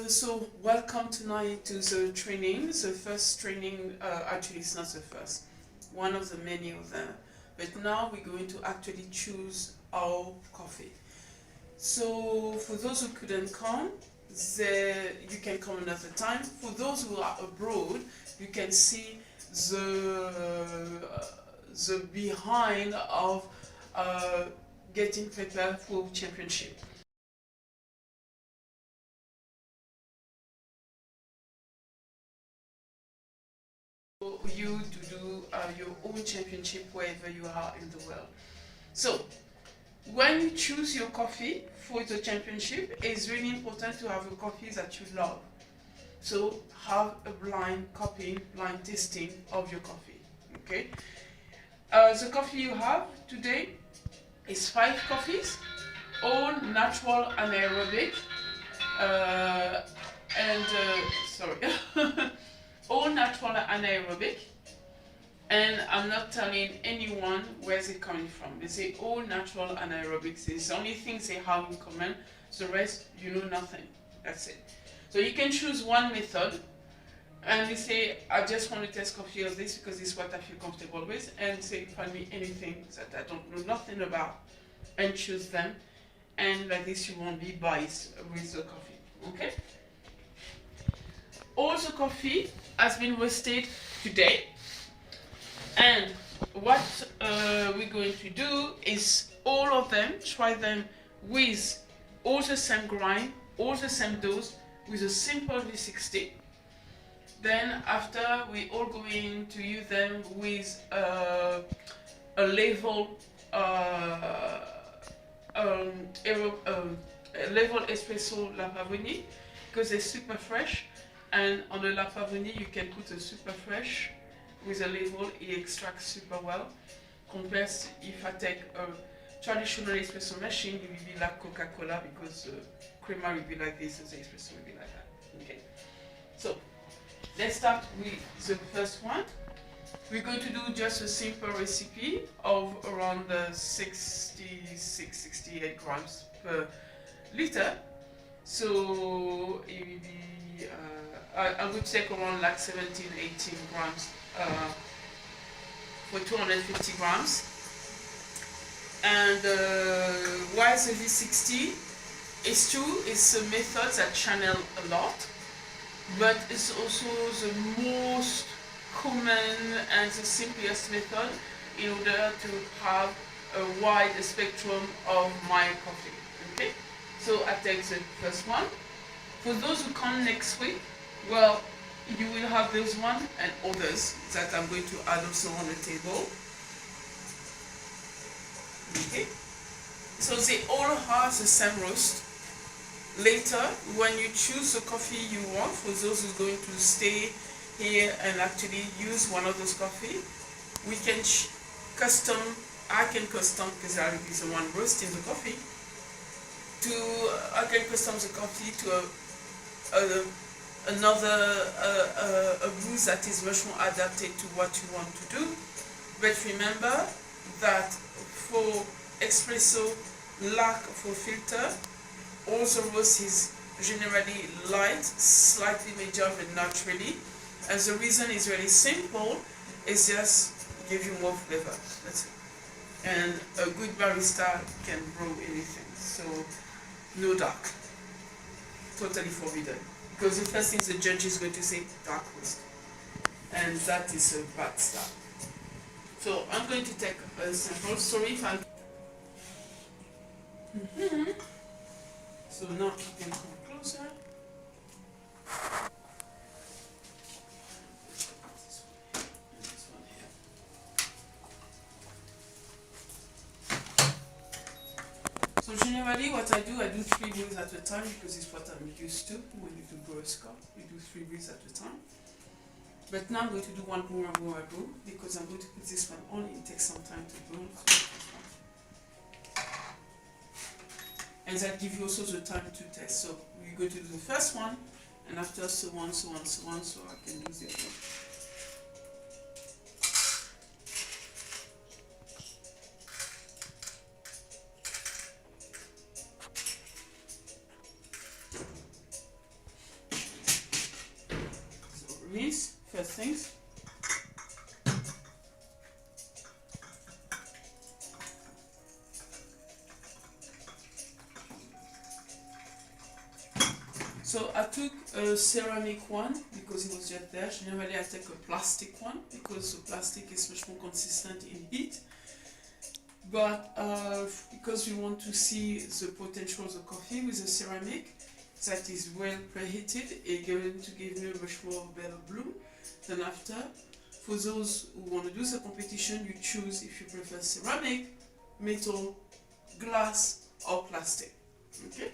So welcome tonight to the training. The first training, actually it's not the first, one of the many of them. But now we're going to actually choose our coffee. So for those who couldn't come, you can come another time. For those who are abroad, you can see the behind of getting prepared for championship. You to do your own championship wherever you are in the world. So when you choose your coffee for the championship, it's really important to have a coffee that you love. So have a blind copying, blind tasting of your coffee. Okay. The coffee you have today is 5 coffees, all natural anaerobic, sorry, all natural anaerobic. And I'm not telling anyone where they're coming from. They say all natural anaerobics. It's the only things they have in common. The rest, you know nothing. That's it. So you can choose one method and you say, I just want to test coffee of this because it's what I feel comfortable with, and say, find me anything that I don't know nothing about and choose them. And like this, you won't be biased with the coffee. Okay? All the coffee has been roasted today. And what we're going to do is all of them, try them with all the same grind, all the same dose, with a simple V60. Then after, we're all going to use them with a level level espresso La Pavonie, because they're super fresh. And on the La Pavonie, you can put a super fresh with a level, it extracts super well. Compared to if I take a traditional espresso machine, it will be like Coca-Cola, because the creamer will be like this and the espresso will be like that. Okay. So let's start with the first one. We're going to do just a simple recipe of around 66-68 grams per liter. So it will be, I would take around like 17-18 grams for 250 grams. And why the V60? It's true, it's a method that channel a lot, but it's also the most common and the simplest method in order to have a wide spectrum of my coffee. Okay, so I take the first one. For those who come next week, well, you will have those one and others that I'm going to add also on the table. Okay, so they all have the same roast. Later, when you choose the coffee you want, for those who's going to stay here and actually use one of those coffee, we can I can custom, because I'll be the one roasting the coffee, I can custom the coffee to a brew that is much more adapted to what you want to do. But remember that for espresso, lack for filter, all the roast is generally light, slightly medium, but not really. And the reason is really simple, it's just give you more flavor. That's it. And a good barista can brew anything. So no dark. Totally forbidden. Because the first thing the judge is going to say, dark roast. And that is a bad start. So I'm going to take a sample. Sorry if I'm... So now you can come closer. This one here. So generally what I do 3 brews at a time, because it's what I'm used to when you do gross cup. You do 3 brews at a time. But now I'm going to do one more brew, because I'm going to put this one on. It takes some time to brew. And that gives you also the time to test. So we're going to do the first one, and after so on, so on, so on, so I can do the other one. rinse, first things. So I took a ceramic one because it was just there. Generally I take a plastic one because the plastic is much more consistent in heat. But because we want to see the potential of the coffee with the ceramic that is well preheated, it's going to give you a much more better bloom than after. For those who want to do the competition, you choose if you prefer ceramic, metal, glass or plastic. Okay?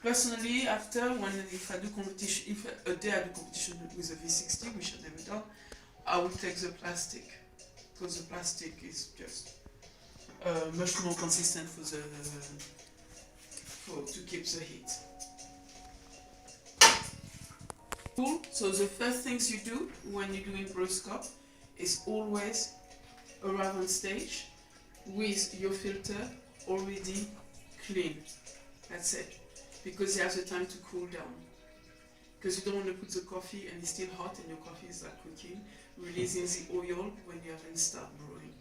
Personally, after if I do competition, if a day I do competition with a V60, which I've never done, I will take the plastic because the plastic is just much more consistent to keep the heat. Cool. So the first things you do when you're doing roast cup is always arrive on stage with your filter already clean. That's it. Because you have the time to cool down. Because you don't want to put the coffee and it's still hot and your coffee is like cooking, releasing the oil when you haven't started brewing.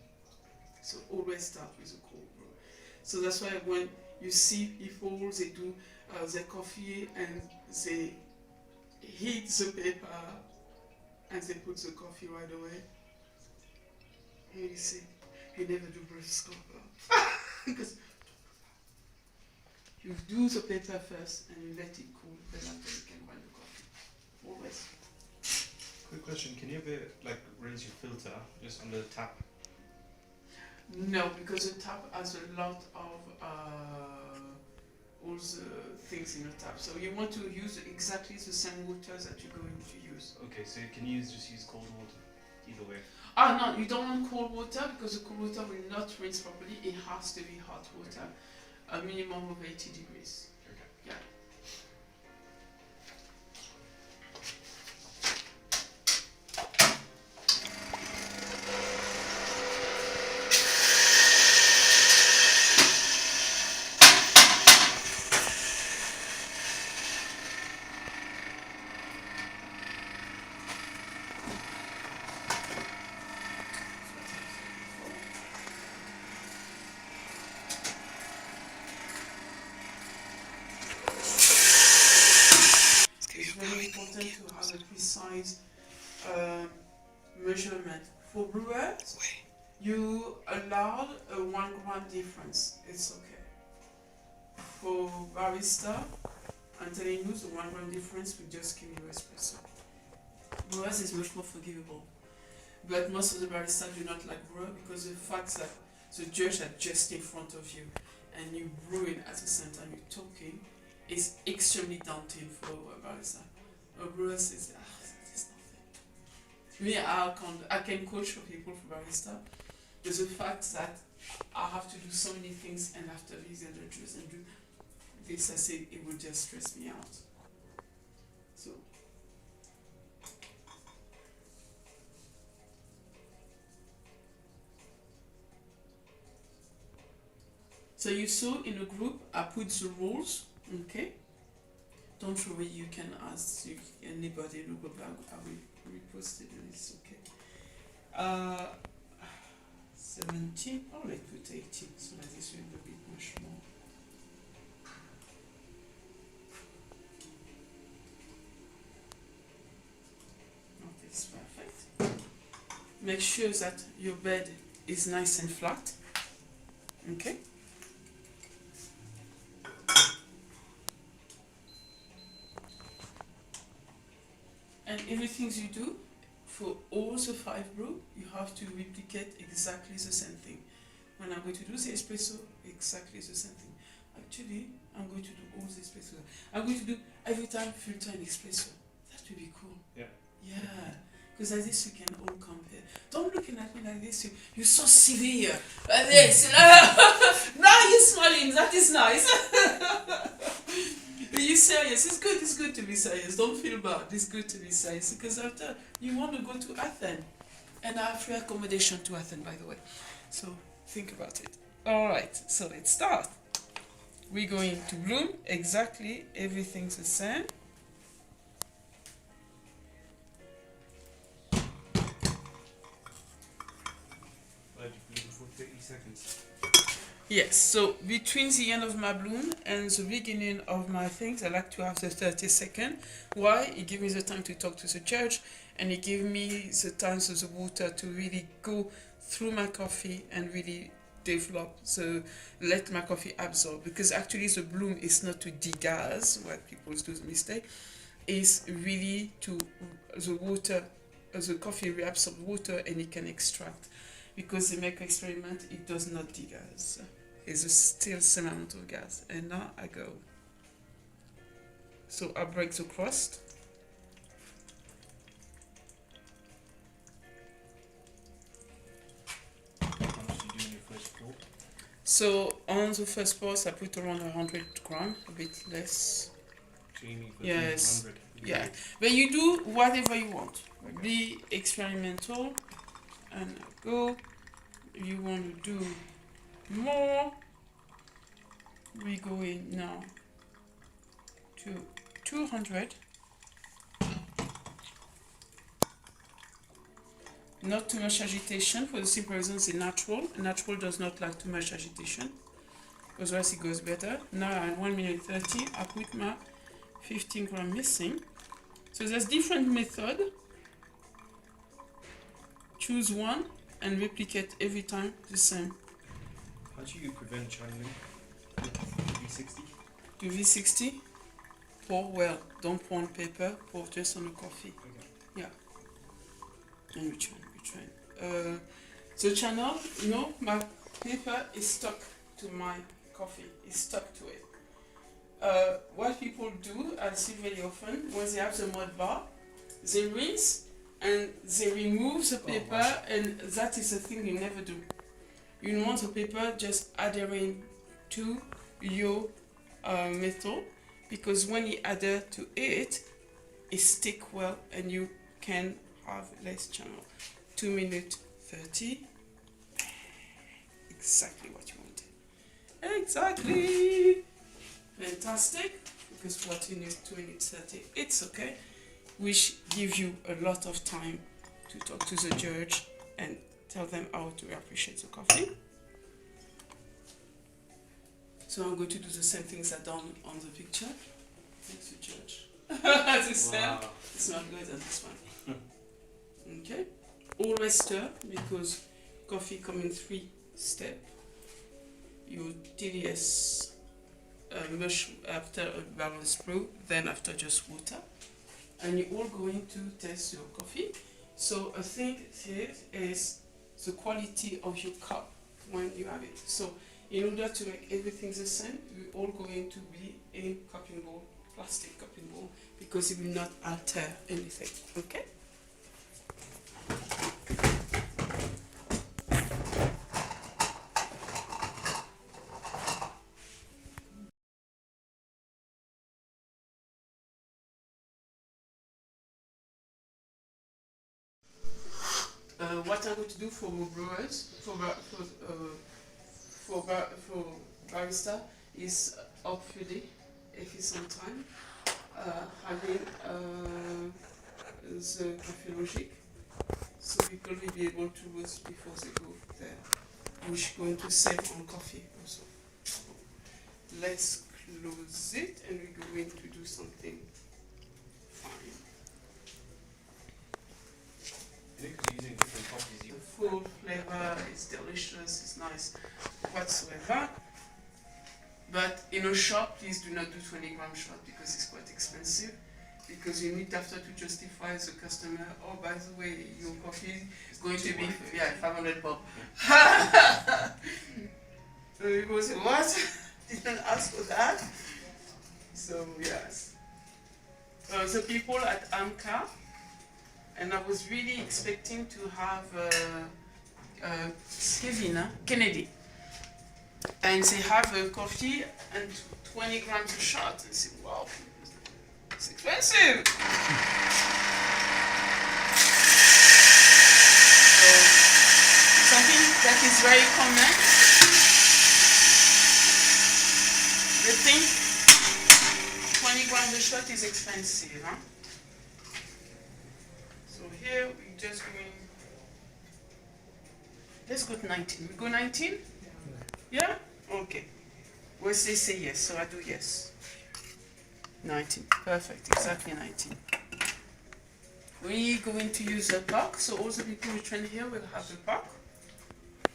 So always start with a cold brew. So that's why when you see people, they do their coffee and they heat the paper and they put the coffee right away. And you see, you never do roast cup. Because you do the paper first and you let it cool, then after you can grind the coffee. Always. Quick question, can you ever rinse your filter just under the tap? No, because the tap has a lot of all the things in the tap. So you want to use exactly the same water that you're going to use. Okay, so you can just use cold water, either way. No, you don't want cold water because the cold water will not rinse properly. It has to be hot water. Okay. A minimum of 80 degrees. Okay. Yeah. To have a precise measurement. For brewers, you allowed a 1 gram difference. It's okay. For barista, I'm telling you, the 1 gram difference will just give you espresso. Brewers is much more forgivable. But most of the baristas do not like brewer because the fact that the judge are just in front of you and you brewing at the same time you're talking is extremely daunting for a barista. A brewer says, that is nothing. Me, I can coach for people for barista. There's the fact that I have to do so many things and after these judges and do this, I say it will just stress me out. So you saw in a group, I put the rules, okay? Don't worry, you can ask anybody in the group, I will repost it and it's okay. 17, oh let's put 18, so that this will be a bit much more. Okay, it's perfect. Make sure that your bed is nice and flat, okay? And everything you do, for all the 5 brew, you have to replicate exactly the same thing. When I'm going to do the espresso, exactly the same thing. Actually, I'm going to do all the espresso. I'm going to do every time filter and espresso. That would be cool. Yeah. Yeah. Because like this you can all compare. Don't look at me like this. You're so severe. Like this. Now you're smiling. That is nice. Are you serious? It's good to be serious. Don't feel bad. It's good to be serious. Because after, you want to go to Athens. And I have free accommodation to Athens, by the way. So, think about it. Alright, so let's start. We're going to bloom exactly everything's the same. Yes, so between the end of my bloom and the beginning of my things, I like to have the 30 second. Why? It gives me the time to talk to the judge, and it gives me the time to the water to really go through my coffee and really develop, so let my coffee absorb. Because actually the bloom is not to degas, what people do the mistake, is really to the water, the coffee reabsorb water and it can extract. Because they make experiment, it does not degas. It's still same amount of gas. And now I go. So I break the crust. How much do you do in your first pour? So on the first pass, I put around 100 grams, a bit less. So you need Yes. 100. Yeah, but you do whatever you want. Okay. Be experimental, and go. If you want to do more, we go in now to 200. Not too much agitation for the simple reason it's natural. Natural does not like too much agitation, because otherwise it goes better. Now at 1 minute 30, I put my 15 gram missing. So there's different method. Choose one and replicate every time the same. How do you prevent channeling? V60? Do V60, pour well. Don't pour on paper, pour just on the coffee. Okay. Yeah. And we train. The channel, my paper is stuck to my coffee. It's stuck to it. What people do, I see very often, when they have the mud bar, they rinse and they remove the paper, and that is a thing you never do. You want the paper just adhering to your metal, because when you adhere to it, it stick well and you can have less channel. 2 minutes 30. Exactly what you wanted. Exactly. Fantastic. Because what you need 2 minutes 30, it's okay. Which gives you a lot of time to talk to the judge and tell them how to appreciate the coffee. So I'm going to do the same things I done on the picture. Thanks to judge. Wow. It's not good at this one. Okay. Always stir, because coffee come in 3 steps. You TDS mush after a balance brew, then after just water. And you're all going to test your coffee. So a thing here is the quality of your cup when you have it. So in order to make everything the same, we're all going to be in cupping bowl, plastic cupping bowl, because it will not alter anything. Okay? What I'm going to do for brewers, for barista, is hopefully, if it's on time, having the coffee logic, so people will be able to roast before they go there, which is going to save on coffee also. Let's close it and we're going to do something fine. Using different coffees. The full flavor is delicious, it's nice whatsoever. But in a shop, please do not do 20-gram shot, because it's quite expensive. Because you need after to justify the customer, oh, by the way, your coffee is going to be 500 bob. So you go say, what? Didn't ask for that. So yes. The people at Amka, and I was really expecting to have Kennedy. And they have a coffee and 20 grams a shot. And say, wow, it's expensive. So, something that is very common. They think 20 grams a shot is expensive. Huh? So here we just going, let's go to 19. We go 19? Yeah? Okay. Wesley say yes, so I do yes. 19. Perfect. Exactly 19. We're going to use a puck, so all the people who train here will have a puck,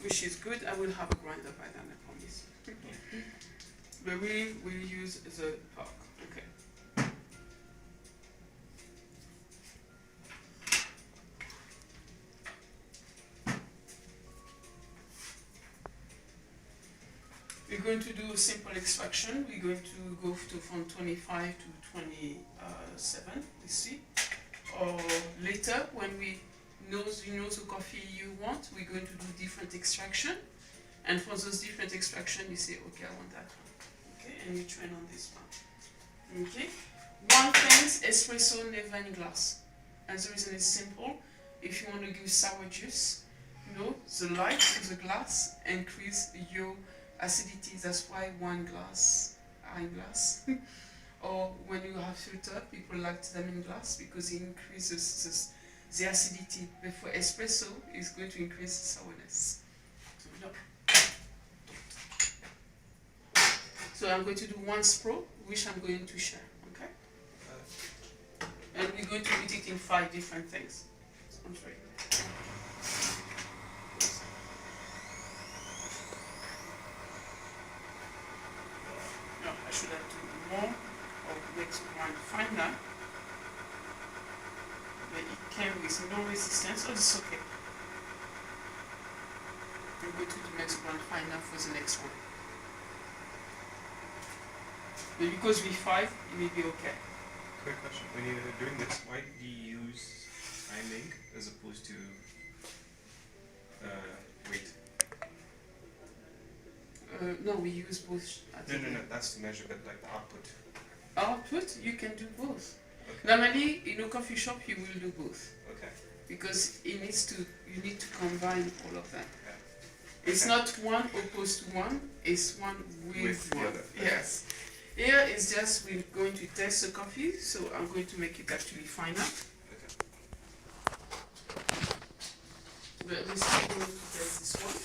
which is good. I will have a grinder by then, I promise. But we will use the puck. Okay. We're going to do a simple extraction. We're going to go from 25 to 27, you see. Or later, when you know the coffee you want, we're going to do different extraction. And for those different extraction, you say, okay, I want that one. Okay, and you train on this one. Okay. One thing, espresso never in glass. And the reason is simple. If you want to give sour juice, the light of the glass increase your acidity. That's why wine glass are in glass. Or when you have filter, people like them in glass because it increases the acidity. But for espresso, it's going to increase the sourness. So I'm going to do one sprawl, which I'm going to share. Okay? And we're going to put it in 5 different things. I'm sorry. No, I should have done more of next one finer. But it came with no resistance, so it's okay. I'm going to do next one finer for the next one. But because we're 5, it will be okay. Quick question. When you're doing this, why do you use timing as opposed to weight? No, we use both. No, that's the measure, but like the output. Output, you can do both. Okay. Normally, in a coffee shop, you will do both. Okay. Because you need to combine all of them. Yeah. It's not one opposed to one, it's one with the one. other. Yes. Here it's just we're going to test the coffee, so I'm going to make it actually finer. Okay. But we're still going to test this one,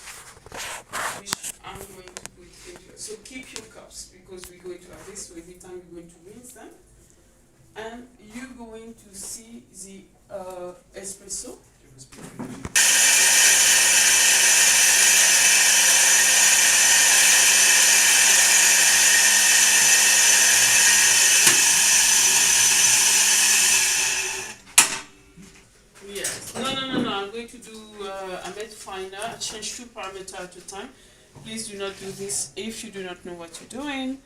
which I'm going to put into it. So keep your cups because we're going to have this, so every time we're going to rinse them. And you're going to see the espresso. Yes. No. I'm going to do a bit finer. I change 2 parameters at a time. Please do not do this if you do not know what you're doing.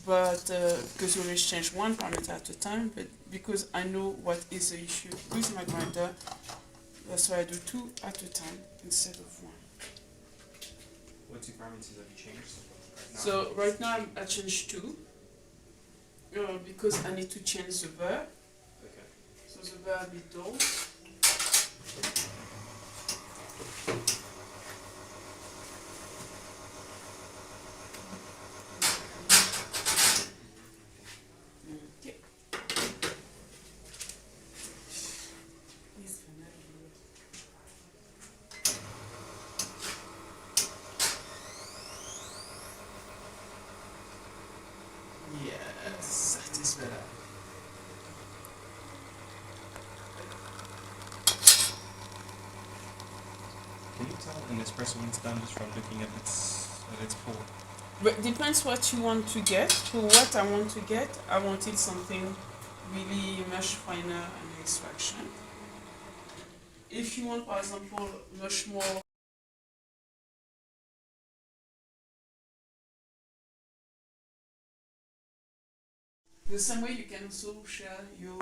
But because you always change 1 parameter at a time, but because I know what is the issue with my grinder, that's why I do 2 at a time instead of 1. What 2 parameters have you changed right now? So right now I changed 2 because I need to change the burr. Okay. So the burr a bit dull. Yes, that is better. Can you tell an espresso when it's done just from looking at its pour? But depends what you want to get. For what I want to get, I wanted something really much finer and extraction. If you want, for example, much more the same way you can also share your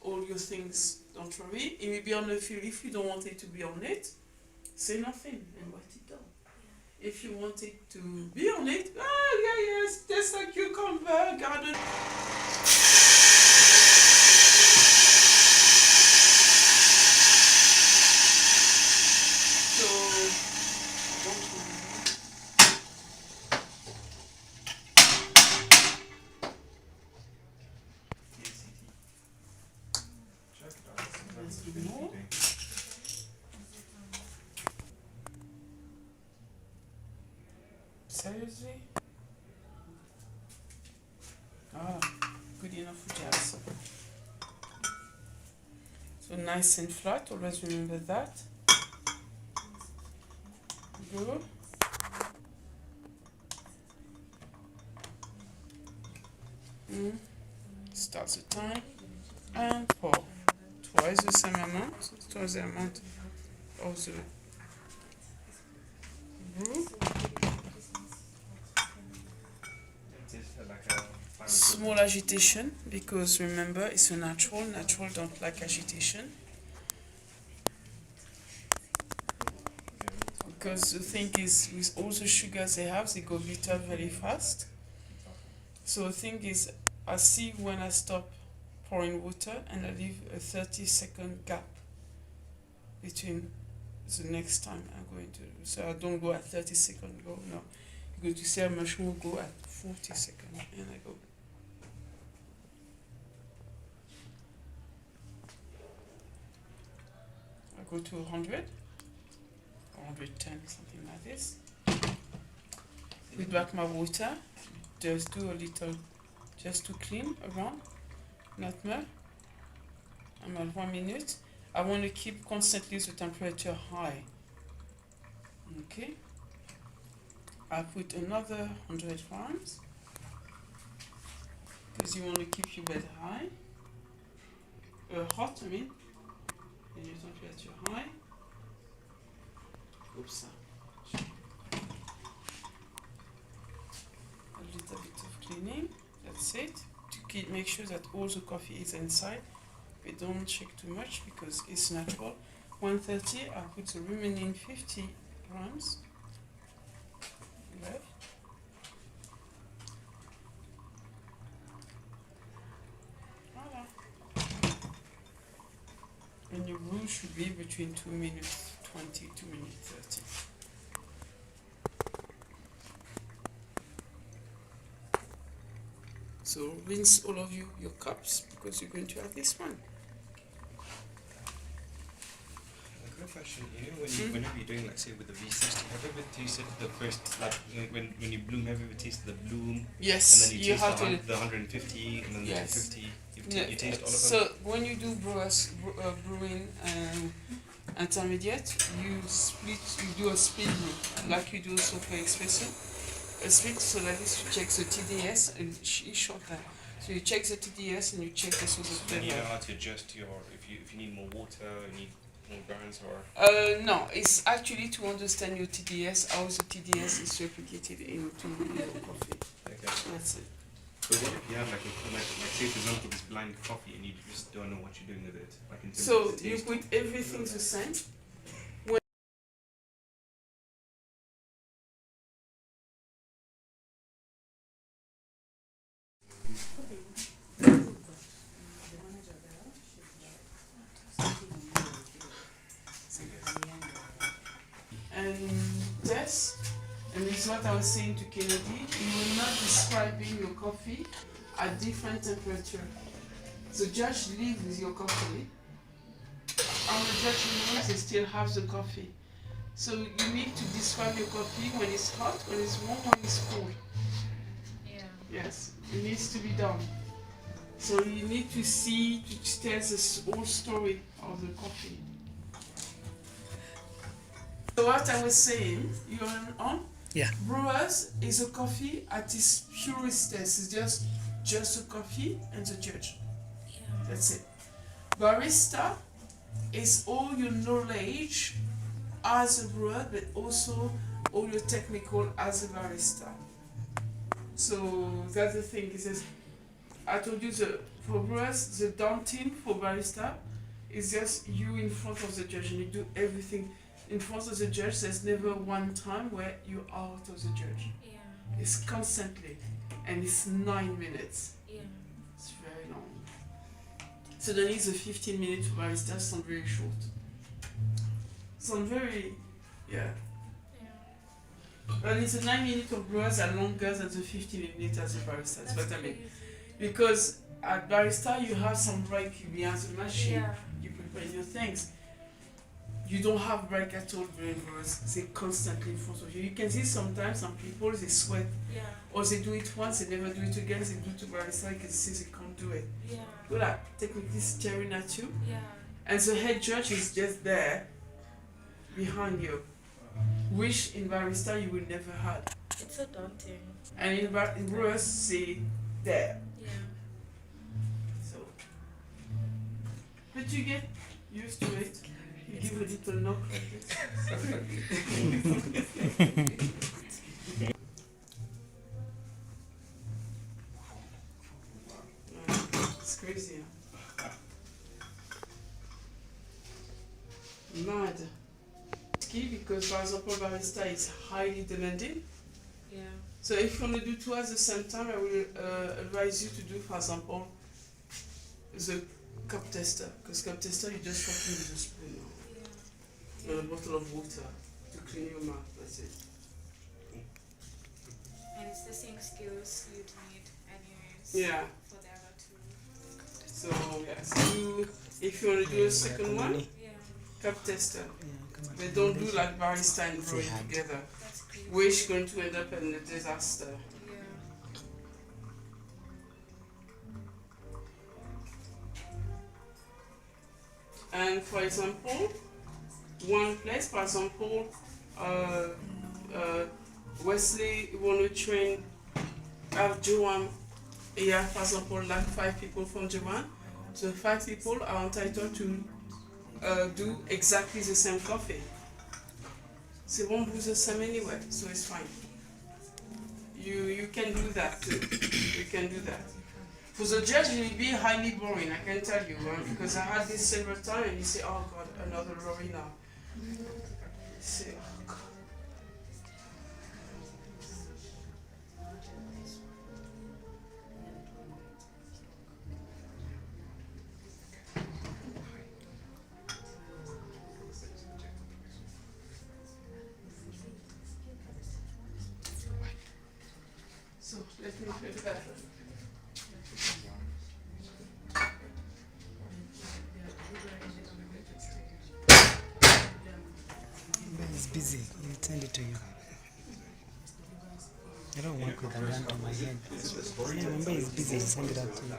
all your things. Don't worry. It will be on the field. If you don't want it to be on it, say nothing and write it down. If you want it to be on it, yes, just like cucumber, garden. So, don't worry. Check it out. Let's do Sometimes more. is he? Ah, good enough for jazz. So nice and flat, always remember that. Go. Start the time and pour. Twice the same amount, twice the amount of the brew. Small agitation, because remember it's a natural don't like agitation. Because the thing is, with all the sugars they have, they go bitter very fast. So the thing is, I see when I stop pouring water and I leave a 30-second gap between the next time I'm going to. So I don't go at 30 seconds, go, no. You go to say much more, go at 40 seconds, and I go. I go to 100, or 110, something like this. Put back my water, just do a little, just to clean around, not more. I'm at 1 minute. I want to keep constantly the temperature high. Okay. I put another 100 grams because you want to keep your bed high, hot. I mean, and your temperature high. Oops. A little bit of cleaning. That's it. To keep, make sure that all the coffee is inside. We don't shake too much because it's natural. 130. I put the remaining 50 grams left. And your brew should be between 2 minutes 20 to 2 minutes 30. So rinse all of your cups because you're going to have this one. A good question. You know, whenever you're doing, like, say, with the V60, have you ever tasted the first, like, when you bloom, have you ever tasted the bloom? Yes. And then you taste the 150 and then the 250. You taste all of them? So when you do brewing intermediate, you do a split brew, like you do also for espresso. A split, so like this, you check the TDS and it's shorter. So you check the TDS and you check also the flavor. Then you know how to adjust your, if you need more water, you need more grounds, or? No, it's actually to understand your TDS, how the TDS is replicated into your coffee. Okay. That's it. But what if you have like say for example this blind coffee and you just don't know what you're doing with it? Like in terms so of the you taste? put everything the same. And this, and this is what I was saying to Kennedy, you will not describing your coffee at different temperature. So just live with your coffee. On the judge knows they still have the coffee. So you need to describe your coffee when it's hot, when it's warm, when it's cold. Yeah. Yes, it needs to be done. So you need to see, to tell the whole story of the coffee. So what I was saying, you're on? Yeah. Brewers is a coffee at its purest taste. It's just a coffee and the judge. Yeah. That's it. Barista is all your knowledge as a brewer, but also all your technical as a barista. So that's the thing. It says, I told you for brewers, the daunting for barista is just you in front of the judge and you do everything in front of the judge. There's never one time where you're out of the judge. Yeah. It's constantly, and it's 9 minutes. Yeah. It's very long. So then it's a 15 minutes for barista, sound very short. Sound very, yeah. But it's a 9 minutes of brewers are longer than the 15 minutes as a barista. That's what I mean. Because at barista you have some break behind the machine. Yeah. You prepare your things. you don't have break at all during roast. They constantly in front of you. You can see sometimes some people they sweat, or they do it once, they never do it again. They do it to barista, you can see they can't do it. They're like technically staring at you, and the head judge is just there behind you, which in barista you will never had. It's so daunting. And in roast they there. So, but you get used to it. You give a little knock like this. It's crazy. Huh? Mad. Key because, for example, barista is highly demanding. So if you want to do two at the same time, I will advise you to do, for example, the cup tester. Because cup tester, you just fucking with a spoon and a bottle of water to clean your mouth. That's it. And it's the same skills you'd need anyways. Yeah. For the other two. So if you want to do a second one, cup tester. But don't do like barista and brewing together, which is going to end up in a disaster. And for example, one place, for example, Wesley want to train have Joanne, for example, like 5 people from Joanne. So 5 people are entitled to do exactly the same coffee. They won't do the same anyway, so it's fine. You can do that too. You can do that. For the judge, it will be highly boring, I can tell you, because I had this several times and you say, oh God, another lorry now. You say, oh God. So let me play the bathroom. It's busy. He'll send it to you. I don't work with a rant on my head. Remember he's busy, he'll send it out to you.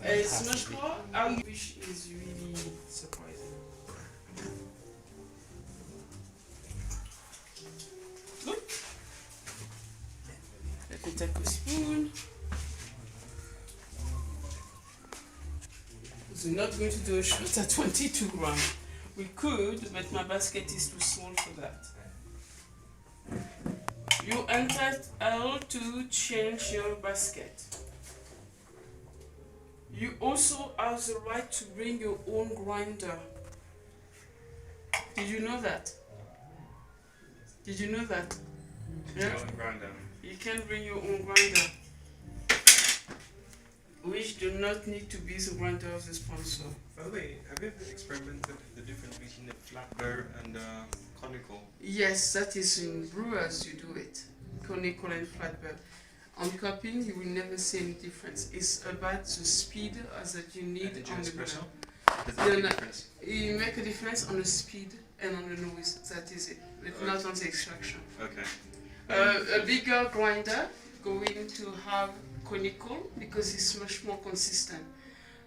It's much more, our wish is really surprising. Good. Let me take a spoon. So we're not going to do a shot at 22 grams. We could, but my basket is too small for that. You entitled to change your basket. You also have the right to bring your own grinder. Did you know that? Did you know that? Yeah? You can bring your own grinder, which do not need to be the grinder of the sponsor. By the way, have you ever experimented with the difference between a flat burr and conical? Yes, that is in brewers you do it. Conical and flat burr. On cupping, you will never see any difference. It's about the speed that you need on the burner. Does that make a difference? You make a difference on the speed and on the noise. That is it. But not on the extraction. Okay. A bigger grinder going to have conical because it's much more consistent.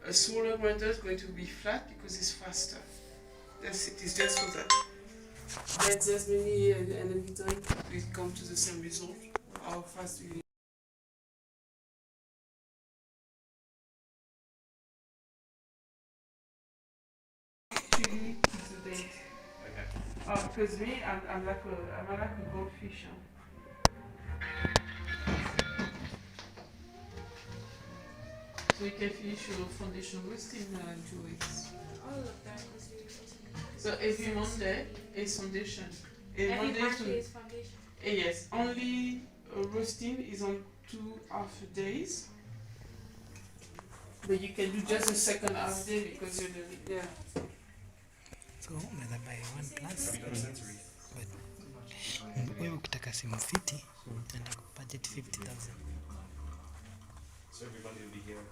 A smaller grinder is going to be flat because it's faster. That's it. It's just for that. But there's many and every time we come to the same result. How fast we today. Oh, because me, I'm like a goldfish. So you can finish your foundation roasting in 2 weeks. All of that is really So every Monday is foundation. Every Monday Monday is foundation. Yes, only roasting is on 2.5 days. But you can do just the second half day because you're doing it. Yeah. So unaweza buy one plus. Have you done sensory? But wewe ukitaka simu fiti, enda budget 50,000. So everybody will be here.